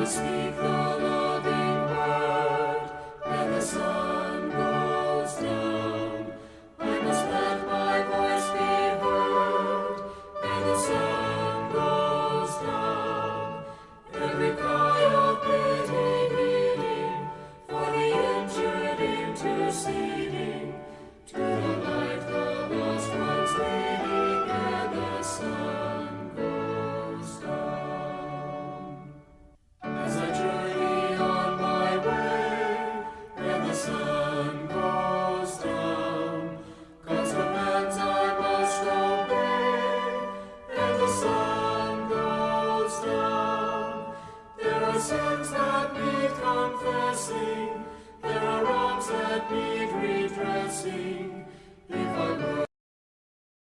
Speak the loving word, and the sun goes down. I must let my voice be heard, and the sun goes down. Every cry of pity heeding, for the injured interceding, to the light the lost ones leading, and the sun goes down. As I journey on my way, and the sun goes down, God's commands I must obey, and the sun goes down. There are sins that need confessing,